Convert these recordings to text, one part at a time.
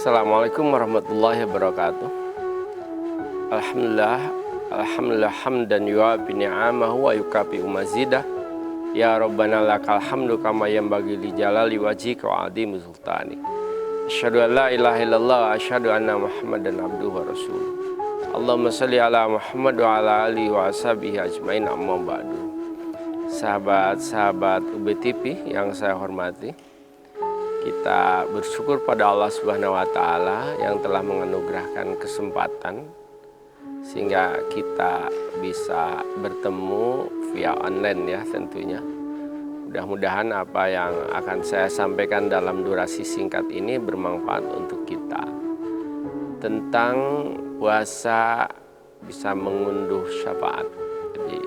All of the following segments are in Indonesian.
Assalamualaikum warahmatullahi wabarakatuh. Alhamdulillah hamdan yuafi ni'amahu wa yukafi mazidah. Ya Rabbana lakal hamdu kama yanbaghi li jalali wajhika wa azimi sultani. Asyhadu an la ilaha illallah wa asyhadu anna Muhammadan abduhu wa rasuluh. Allahumma shalli ala Muhammad wa ala alihi wa ashabihi ajmain, amma ba'du. Sahabat-sahabat UBTV yang saya hormati, kita bersyukur pada Allah Subhanahu wa Ta'ala yang telah menganugerahkan kesempatan sehingga kita bisa bertemu via online ya tentunya. Mudah-mudahan apa yang akan saya sampaikan dalam durasi singkat ini bermanfaat untuk kita. Tentang puasa bisa mengunduh syafaat. Jadi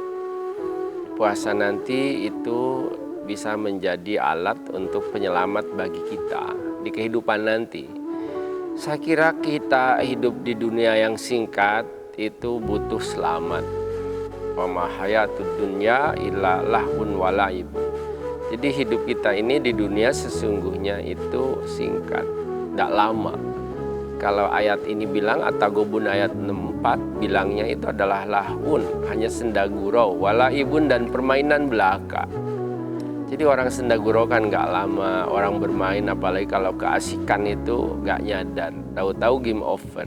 puasa nanti itu bisa menjadi alat untuk penyelamat bagi kita di kehidupan nanti. Saya kira kita hidup di dunia yang singkat itu butuh selamat. Wa ma hayatud dunya illa lahun wa laib. Jadi hidup kita ini di dunia sesungguhnya itu singkat, tidak lama. Kalau ayat ini bilang At-Taghabun ayat 64 bilangnya itu adalah lahun, hanya senda gurau, walaibun dan permainan belaka. Jadi orang senda gurau kan gak lama, orang bermain apalagi kalau keasikan itu gak nyadar, tahu-tahu game over.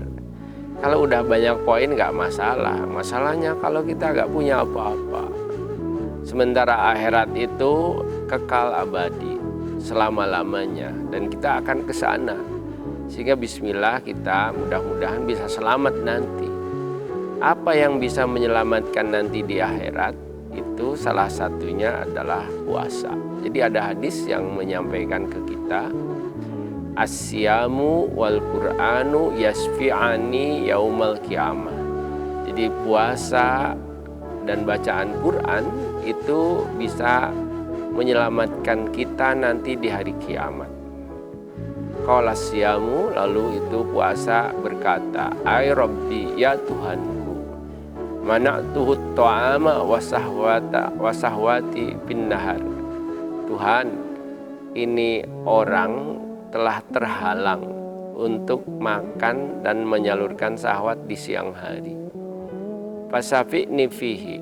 Kalau udah banyak poin gak masalah, masalahnya kalau kita gak punya apa-apa. Sementara akhirat itu kekal abadi selama-lamanya dan kita akan ke sana. Sehingga bismillah kita mudah-mudahan bisa selamat nanti. Apa yang bisa menyelamatkan nanti di akhirat? Itu salah satunya adalah puasa. Jadi ada hadis yang menyampaikan ke kita, As-siyamu wal Qur'anu yasfi'ani yaumal qiyamah. Jadi puasa dan bacaan Quran itu bisa menyelamatkan kita nanti di hari kiamat. Qala siyamu, lalu itu puasa berkata, Ay Rabbi, ya Tuhanku, mana'tuhut ta'ama wasahwati bin nahar. Tuhan, ini orang telah terhalang untuk makan dan menyalurkan syahwat di siang hari. Fasafi'ni fihi,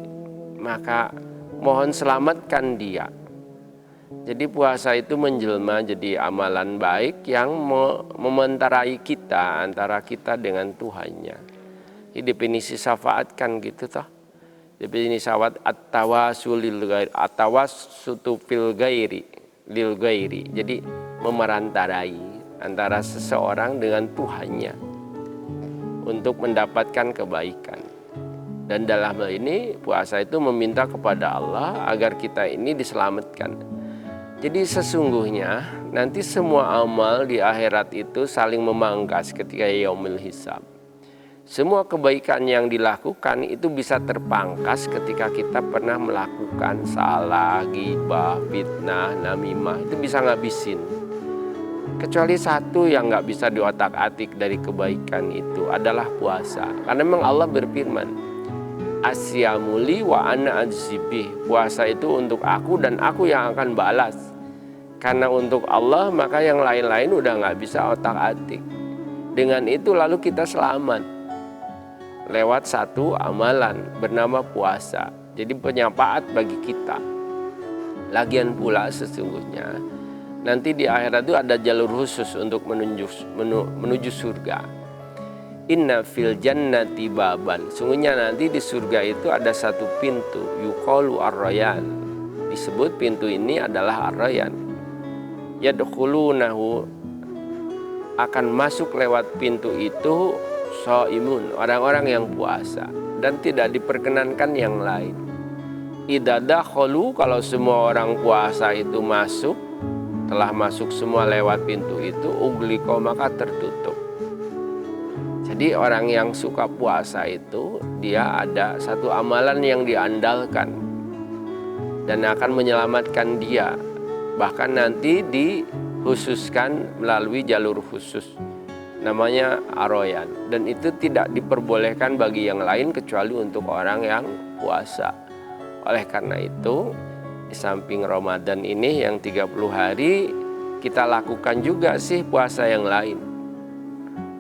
maka mohon selamatkan dia. Jadi puasa itu menjelma jadi amalan baik yang mementerai kita antara kita dengan Tuhannya. Ini definisi syafaat kan gitu toh. Definisi syafaat at-tawassutu fil ghairi lil ghairi. Jadi memerantarai antara seseorang dengan Tuhannya untuk mendapatkan kebaikan. Dan dalam hal ini puasa itu meminta kepada Allah agar kita ini diselamatkan. Jadi sesungguhnya nanti semua amal di akhirat itu saling memangkas ketika yaumil hisab. Semua kebaikan yang dilakukan itu bisa terpangkas ketika kita pernah melakukan salah, ghibah, fitnah, namimah, itu bisa ngabisin. Kecuali satu yang nggak bisa diotak-atik dari kebaikan itu adalah puasa. Karena memang Allah berfirman, Asyamuli wa ana ajzibih. Puasa itu untuk aku dan aku yang akan balas. Karena untuk Allah maka yang lain-lain udah nggak bisa otak-atik. Dengan itu lalu kita selamat lewat satu amalan bernama puasa. Jadi penyafaat bagi kita. Lagian pula sesungguhnya nanti di akhirat itu ada jalur khusus untuk menuju surga. Inna fil jannati baban. Sungguhnya nanti di surga itu ada satu pintu, yuqalu ar-rayyan. Disebut pintu ini adalah ar-rayyan. Yadkhulunahu, akan masuk lewat pintu itu shaimun, orang-orang yang puasa, dan tidak diperkenankan yang lain. Idza dakhalu, kalau semua orang puasa itu masuk, telah masuk semua lewat pintu itu, ughliqa, maka tertutup. Jadi orang yang suka puasa itu dia ada satu amalan yang diandalkan dan akan menyelamatkan dia. Bahkan nanti dikhususkan melalui jalur khusus namanya ar-rayyan, dan itu tidak diperbolehkan bagi yang lain kecuali untuk orang yang puasa. Oleh karena itu di samping Ramadan ini yang 30 hari kita lakukan juga sih puasa yang lain.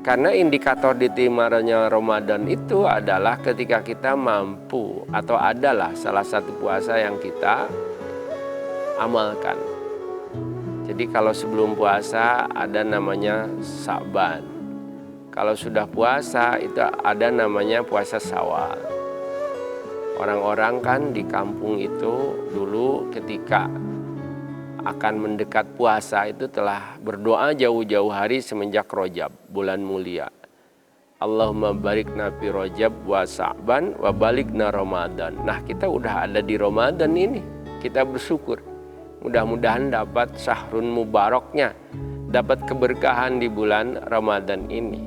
Karena indikator diterimanya Ramadan itu adalah ketika kita mampu atau adalah salah satu puasa yang kita amalkan. Jadi kalau sebelum puasa ada namanya Sa'ban. Kalau sudah puasa itu ada namanya puasa Syawal. Orang-orang kan di kampung itu dulu ketika akan mendekat puasa itu telah berdoa jauh-jauh hari semenjak Rajab, bulan mulia. Allahumma barikna fi Rajab wa Sa'ban wa balikna Ramadan. Nah, kita udah ada di Ramadan ini. Kita bersyukur. Mudah-mudahan dapat syahrun mubaraknya, dapat keberkahan di bulan Ramadan ini.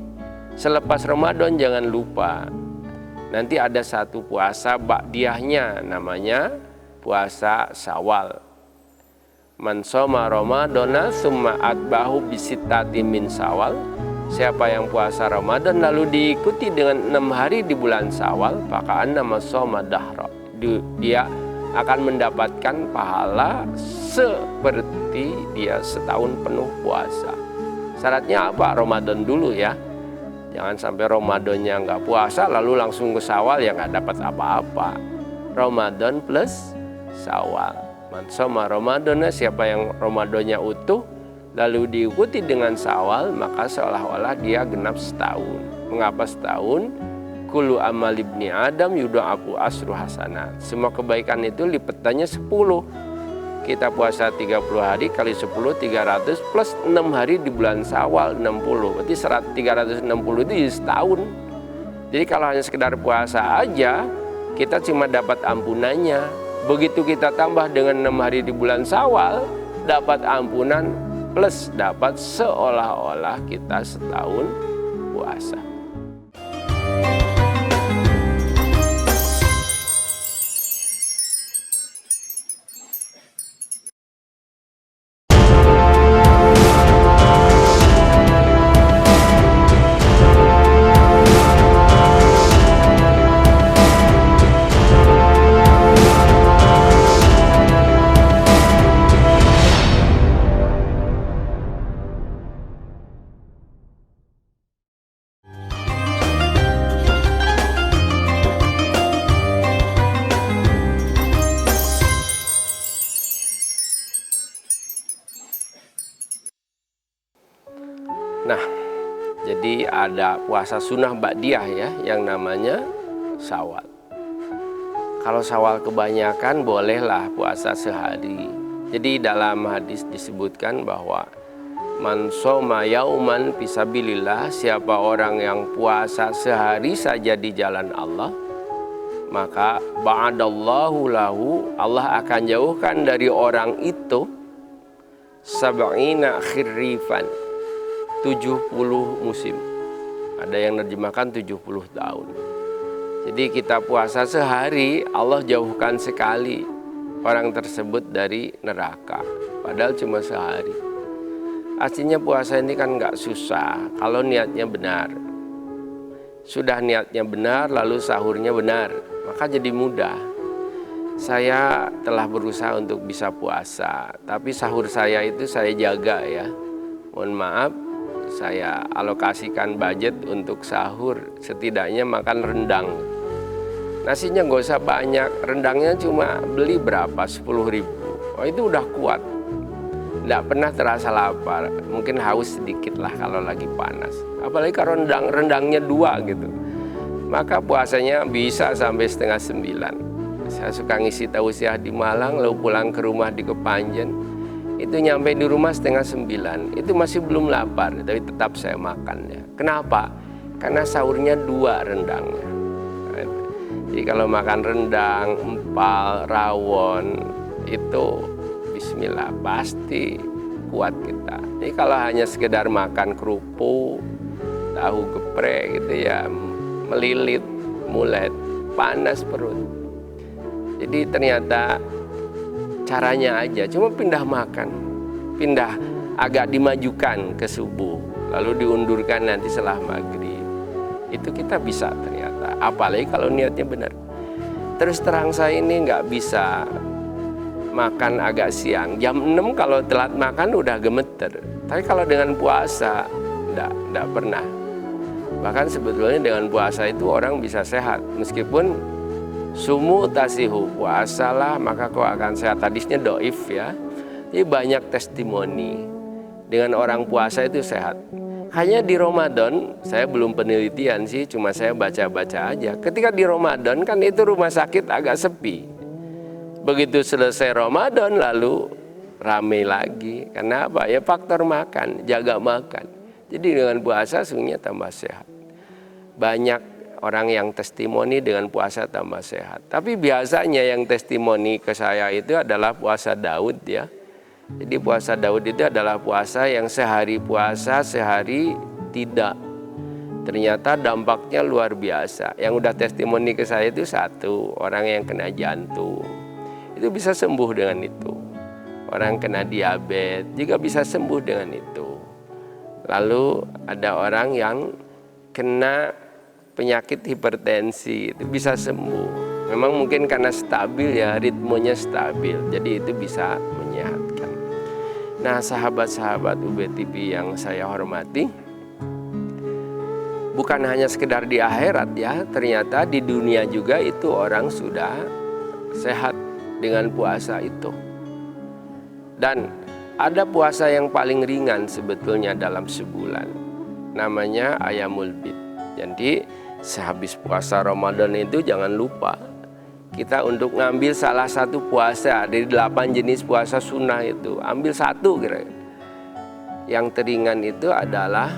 Selepas Ramadan jangan lupa, nanti ada satu puasa ba'diyahnya namanya puasa Syawal. Man shoma Ramadana summa atbahu bisittati min Syawal. Siapa yang puasa Ramadan lalu diikuti dengan 6 hari di bulan Syawal, maka annama shoma dahra. Dia akan mendapatkan pahala seperti dia setahun penuh puasa. Syaratnya apa? Ramadan dulu ya. Jangan sampai Ramadannya nggak puasa lalu langsung ke Syawal ya nggak dapat apa-apa. Ramadan plus Syawal. Man shoma Ramadana, siapa yang Ramadannya utuh lalu diikuti dengan Syawal, maka seolah-olah dia genap setahun. Mengapa setahun? Kullu amal ibni Adam yudha'afu asru hasanat. Semua kebaikan itu lipatannya 10. Kita puasa 30 hari kali 10 300 plus 6 hari di bulan Syawal 60. Berarti 360 itu setahun. Jadi kalau hanya sekedar puasa aja kita cuma dapat ampunannya. Begitu kita tambah dengan 6 hari di bulan Syawal, dapat ampunan plus dapat seolah-olah kita setahun puasa. Nah, jadi ada puasa sunnah ba'diyah ya, yang namanya Syawal. Kalau Syawal kebanyakan bolehlah puasa sehari. Jadi dalam hadis disebutkan bahwa man shoma yauman fisabilillah, siapa orang yang puasa sehari saja di jalan Allah, maka ba'adallahu lahu, Allah akan jauhkan dari orang itu sab'ina khirrifan, 70 musim. Ada yang nerjemahkan 70 tahun. Jadi kita puasa sehari, Allah jauhkan sekali orang tersebut dari neraka. Padahal cuma sehari. Aslinya puasa ini kan nggak susah kalau niatnya benar. Sudah niatnya benar, lalu sahurnya benar, maka jadi mudah. Saya telah berusaha untuk bisa puasa, tapi sahur saya itu saya jaga ya. Mohon maaf, saya alokasikan budget untuk sahur, setidaknya makan rendang. Nasinya nggak usah banyak, rendangnya cuma beli berapa, 10.000. Oh, itu udah kuat. Nggak pernah terasa lapar, mungkin haus sedikit lah kalau lagi panas. Apalagi kalau rendangnya 2 gitu. Maka puasanya bisa sampai 8:30. Saya suka ngisi tausiah di Malang, lalu pulang ke rumah di Kepanjen. Itu nyampe di rumah 8:30, itu masih belum lapar, tapi tetap saya makan ya. Kenapa? Karena sahurnya 2 rendangnya. Jadi kalau makan rendang, empal, rawon, itu bismillah pasti kuat kita. Jadi kalau hanya sekedar makan kerupuk, tahu geprek gitu ya, melilit, mulet, panas perut. Jadi ternyata caranya aja, cuma pindah makan, pindah agak dimajukan ke subuh, lalu diundurkan nanti setelah maghrib. Itu kita bisa ternyata, apalagi kalau niatnya benar. Terus terang saya ini nggak bisa makan agak siang, jam 6 kalau telat makan udah gemeter. Tapi kalau dengan puasa, enggak pernah. Bahkan sebetulnya dengan puasa itu orang bisa sehat. Meskipun sumu tasihu, puasalah maka kau akan sehat. Hadisnya doif ya. Jadi banyak testimoni dengan orang puasa itu sehat. Hanya di Ramadan, saya belum penelitian sih, cuma saya baca-baca aja. Ketika di Ramadan kan itu rumah sakit agak sepi. Begitu selesai Ramadan lalu rame lagi. Karena apa? Ya faktor makan, jaga makan. Jadi dengan puasa sungguhnya tambah sehat. Banyak orang yang testimoni dengan puasa tambah sehat. Tapi biasanya yang testimoni ke saya itu adalah puasa Daud ya. Jadi puasa Daud itu adalah puasa yang sehari puasa, sehari tidak. Ternyata dampaknya luar biasa. Yang udah testimoni ke saya itu satu, orang yang kena jantung. Itu bisa sembuh dengan itu. Orang kena diabetes juga bisa sembuh dengan itu. Lalu ada orang yang kena penyakit hipertensi, itu bisa sembuh. Memang mungkin karena stabil ya, ritmenya stabil. Jadi itu bisa menyehatkan. Nah, sahabat-sahabat UB TV yang saya hormati, bukan hanya sekedar di akhirat ya, ternyata di dunia juga itu orang sudah sehat dengan puasa itu. Dan ada puasa yang paling ringan sebetulnya dalam sebulan, namanya Ayyamul Bid. Jadi sehabis puasa Ramadan itu jangan lupa kita untuk ngambil salah satu puasa dari 8 jenis puasa sunnah itu, ambil satu kira-kira. Yang teringan itu adalah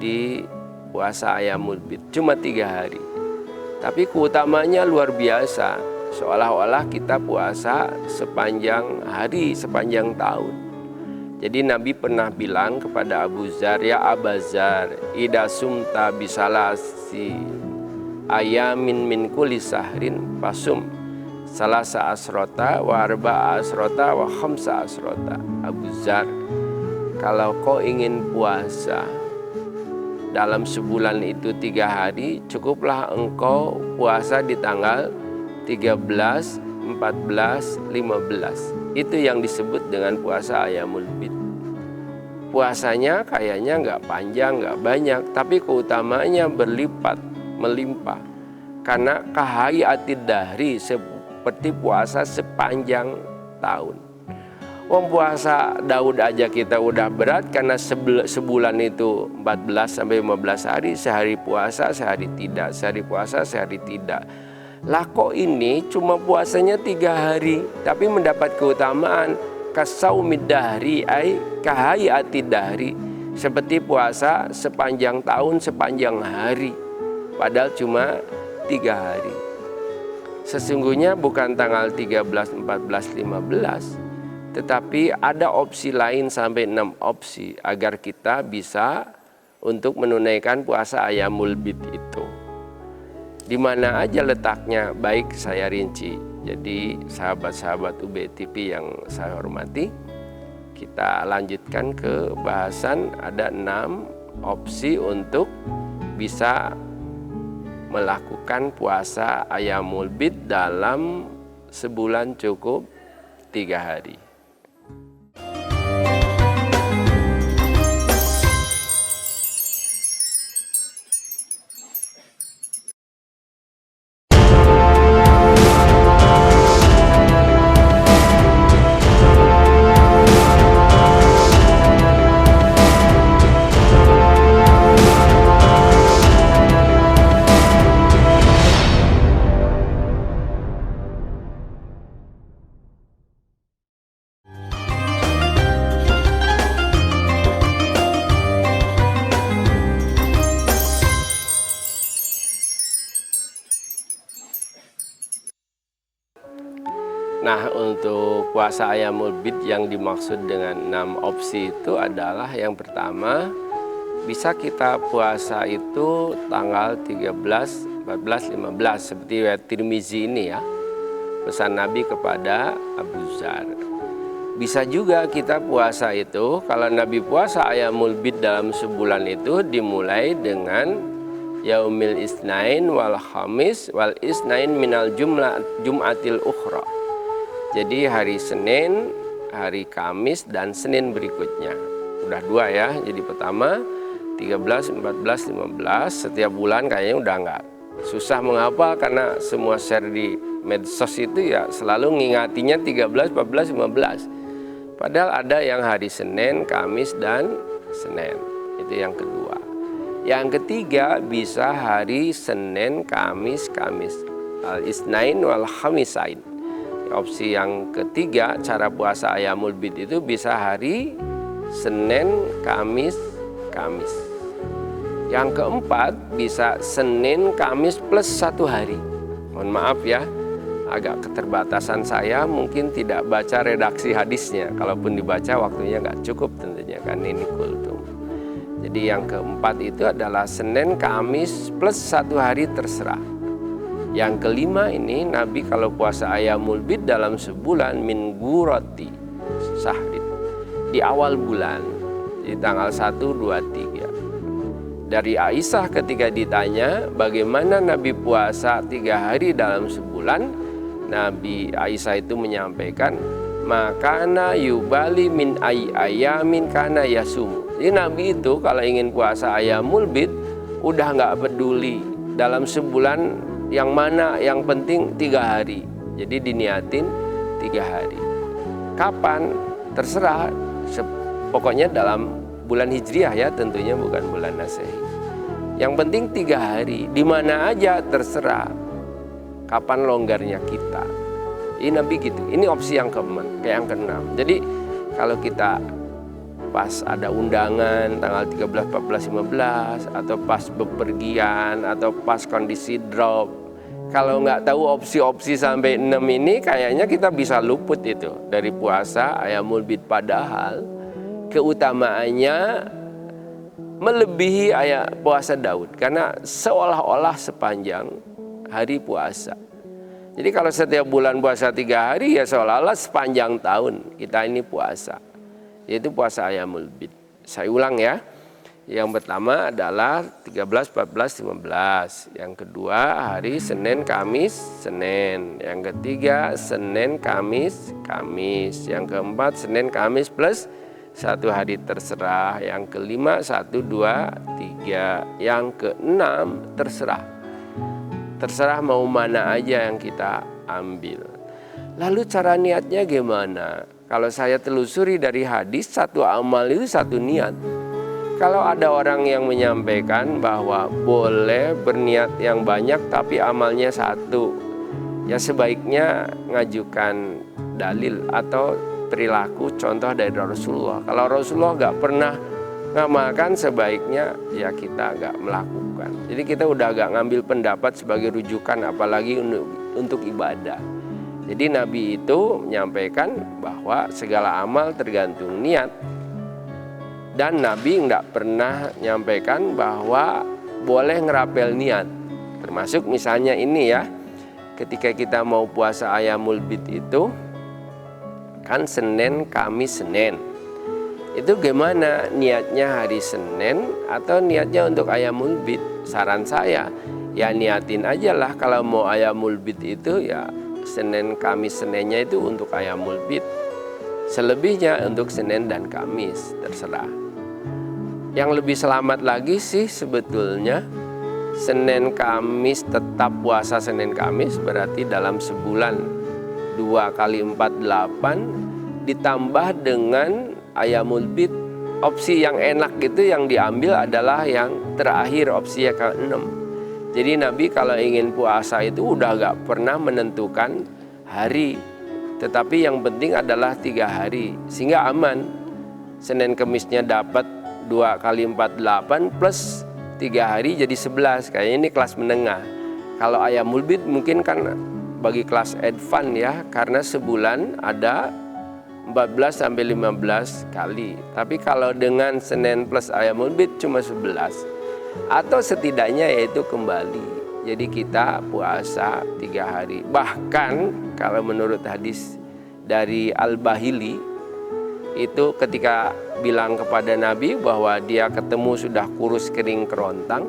di puasa Ayyamul Bid, cuma 3 hari. Tapi keutamanya luar biasa. Seolah-olah kita puasa sepanjang hari, sepanjang tahun. Jadi Nabi pernah bilang kepada Abu Dzar, ya Abazar, idza sumta bisalasi ayamin min kulli sahrin fasum salasa asrota wa arba'a asrota wa khamsa asrota. Abu Dzar, kalau kau ingin puasa dalam sebulan itu 3 hari, cukuplah engkau puasa di tanggal 13, 14, 15. Itu yang disebut dengan puasa Ayyamul Bid. Puasanya kayaknya nggak panjang, nggak banyak, tapi keutamanya berlipat, melimpah. Karena kahayatid dahri, seperti puasa sepanjang tahun. Puasa Daud aja kita udah berat karena sebulan itu 14 sampai 15 hari, sehari puasa, sehari tidak, sehari puasa, sehari tidak. Lah kok ini cuma puasanya 3 hari tapi mendapat keutamaan kasaumid dahri ay kahayatid dahri, seperti puasa sepanjang tahun, sepanjang hari, padahal cuma 3 hari. Sesungguhnya bukan tanggal 13, 14, 15, tetapi ada opsi lain sampai 6 opsi agar kita bisa untuk menunaikan puasa Ayyamul Bid itu. Di mana aja letaknya, baik saya rinci. Jadi sahabat-sahabat UB TV yang saya hormati, kita lanjutkan ke bahasan. Ada 6 opsi untuk bisa melakukan puasa Ayyamul Bid dalam sebulan cukup 3 hari. Nah, untuk puasa Ayyamul Bid yang dimaksud dengan 6 opsi itu adalah yang pertama, bisa kita puasa itu tanggal 13, 14, 15 seperti riwayat Tirmizi ini ya. Pesan Nabi kepada Abu Dzar. Bisa juga kita puasa itu, kalau Nabi puasa Ayyamul Bid dalam sebulan itu dimulai dengan Yaumil Isnain wal Khamis wal Isnain minal Jum'atil Ukhra. Jadi hari Senin, hari Kamis, dan Senin berikutnya. Udah 2 ya. Jadi pertama 13, 14, 15 setiap bulan kayaknya udah nggak susah menghafal karena semua share di medsos itu ya selalu ngingatinya 13, 14, 15. Padahal ada yang hari Senin, Kamis, dan Senin. Itu yang kedua. Yang ketiga bisa hari Senin, Kamis, Kamis. Al-Isnain wal Khamisain. Opsi yang ketiga cara puasa Ayyamul Bid itu bisa hari Senin, Kamis, Kamis. Yang keempat bisa Senin, Kamis plus 1 hari. Mohon maaf ya, agak keterbatasan saya mungkin tidak baca redaksi hadisnya. Kalaupun dibaca waktunya nggak cukup tentunya kan ini kultum. Jadi yang keempat itu adalah Senin, Kamis plus 1 hari terserah. Yang kelima ini Nabi kalau puasa Ayyamul Bid dalam sebulan min gurati sahrin. Di awal bulan, di tanggal 1, 2, 3. Dari Aisyah ketika ditanya bagaimana Nabi puasa 3 hari dalam sebulan, Nabi Aisyah itu menyampaikan makana yubali min ayamin kana yasum. Jadi Nabi itu kalau ingin puasa Ayyamul Bid udah nggak peduli dalam sebulan yang mana, yang penting 3 hari. Jadi diniatin 3 hari. Kapan? Terserah. Pokoknya dalam bulan Hijriah ya, tentunya bukan bulan Masehi. Yang penting 3 hari, di mana aja terserah. Kapan longgarnya kita. Ini Nabi gitu. Ini opsi yang keenam. Jadi kalau kita pas ada undangan tanggal 13, 14, 15 atau pas bepergian atau pas kondisi drop, kalau nggak tahu opsi-opsi sampai 6 ini kayaknya kita bisa luput itu dari puasa Ayyamul Bid, padahal keutamaannya melebihi puasa Daud karena seolah-olah sepanjang hari puasa. Jadi kalau setiap bulan puasa 3 hari ya seolah-olah sepanjang tahun kita ini puasa, yaitu puasa Ayyamul Bid. Saya ulang ya. Yang pertama adalah 13, 14, 15. Yang kedua hari Senin, Kamis, Senin. Yang ketiga Senin, Kamis, Kamis. Yang keempat Senin, Kamis plus 1 hari terserah. Yang kelima 1, 2, 3. Yang keenam terserah. Terserah mau mana aja yang kita ambil. Lalu cara niatnya gimana? Kalau saya telusuri dari hadis, satu amal itu satu niat. Kalau ada orang yang menyampaikan bahwa boleh berniat yang banyak tapi amalnya satu, ya sebaiknya ngajukan dalil atau perilaku contoh dari Rasulullah. Kalau Rasulullah nggak pernah ngamalkan, sebaiknya ya kita nggak melakukan. Jadi kita udah nggak ngambil pendapat sebagai rujukan, apalagi untuk ibadah. Jadi Nabi itu menyampaikan bahwa segala amal tergantung niat. Dan Nabi nggak pernah menyampaikan bahwa boleh ngerapel niat. Termasuk misalnya ini ya, ketika kita mau puasa Ayyamul Bid itu kan Senin, Kamis, Senin. Itu gimana niatnya hari Senin atau niatnya untuk Ayyamul Bid? Saran saya ya niatin aja lah kalau mau Ayyamul Bid itu ya Senin, Kamis, Seninnya itu untuk Ayyamul Bid. Selebihnya untuk Senin dan Kamis, terserah. Yang lebih selamat lagi sih sebetulnya Senin, Kamis tetap puasa Senin, Kamis, berarti dalam sebulan 2 kali 4, 8 ditambah dengan Ayyamul Bid. Opsi yang enak itu yang diambil adalah yang terakhir, opsi yang ke-6. Jadi Nabi kalau ingin puasa itu udah gak pernah menentukan hari, tetapi yang penting adalah 3 hari sehingga aman. Senin Kemisnya dapat 2 kali 4, 8 plus 3 hari jadi 11. Kayaknya ini kelas menengah. Kalau Ayyamul Bid mungkin kan bagi kelas advance ya, karena sebulan ada 14 sampai 15 kali. Tapi kalau dengan Senin plus Ayyamul Bid cuma 11. Atau setidaknya yaitu kembali. Jadi kita puasa 3 hari. Bahkan kalau menurut hadis dari Al-Bahili itu ketika bilang kepada Nabi bahwa dia ketemu sudah kurus kering kerontang,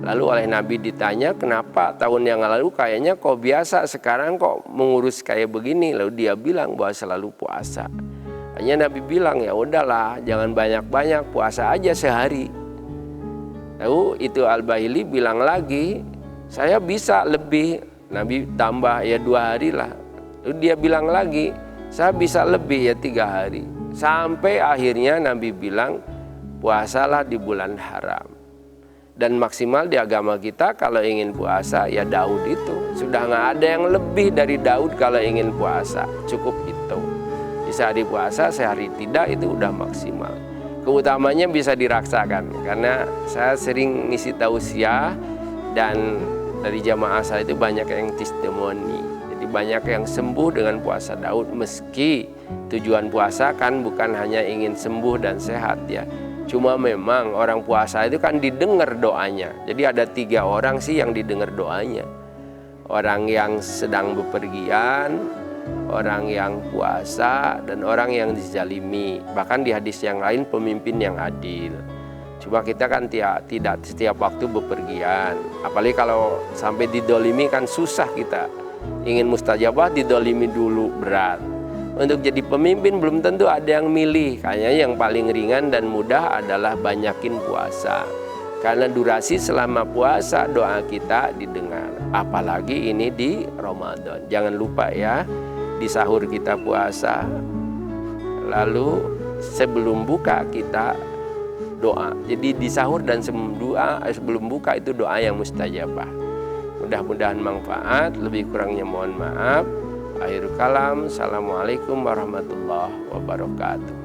lalu oleh Nabi ditanya kenapa tahun yang lalu kayaknya kok biasa, sekarang kok mengurus kayak begini. Lalu dia bilang bahwa selalu puasa. Hanya Nabi bilang ya udahlah jangan banyak-banyak, puasa aja sehari. Lalu itu Al-Bahili bilang lagi, saya bisa lebih. Nabi tambah ya 2 hari lah. Lalu dia bilang lagi, saya bisa lebih ya 3 hari. Sampai akhirnya Nabi bilang, puasalah di bulan haram. Dan maksimal di agama kita kalau ingin puasa ya Daud itu. Sudah nggak ada yang lebih dari Daud kalau ingin puasa. Cukup itu. Di sehari puasa, sehari tidak, itu udah maksimal. Keutamanya bisa dirasakan karena saya sering ngisi tausiah dan dari jamaah saya itu banyak yang testimoni. Jadi banyak yang sembuh dengan puasa Daud, meski tujuan puasa kan bukan hanya ingin sembuh dan sehat ya. Cuma memang orang puasa itu kan didengar doanya. Jadi ada 3 orang sih yang didengar doanya. Orang yang sedang bepergian, orang yang puasa, dan orang yang dizalimi. Bahkan di hadis yang lain pemimpin yang adil. Cuma kita kan tidak setiap waktu bepergian. Apalagi kalau sampai didolimi kan susah kita. Ingin mustajabah didolimi dulu, berat. Untuk jadi pemimpin belum tentu ada yang milih. Kayaknya yang paling ringan dan mudah adalah banyakin puasa. Karena durasi selama puasa doa kita didengar. Apalagi ini di Ramadan. Jangan lupa ya, di sahur kita puasa, lalu sebelum buka kita doa. Jadi di sahur dan sebelum buka itu doa yang mustajabah. Mudah-mudahan manfaat, lebih kurangnya mohon maaf. Akhirul kalam, assalamualaikum warahmatullahi wabarakatuh.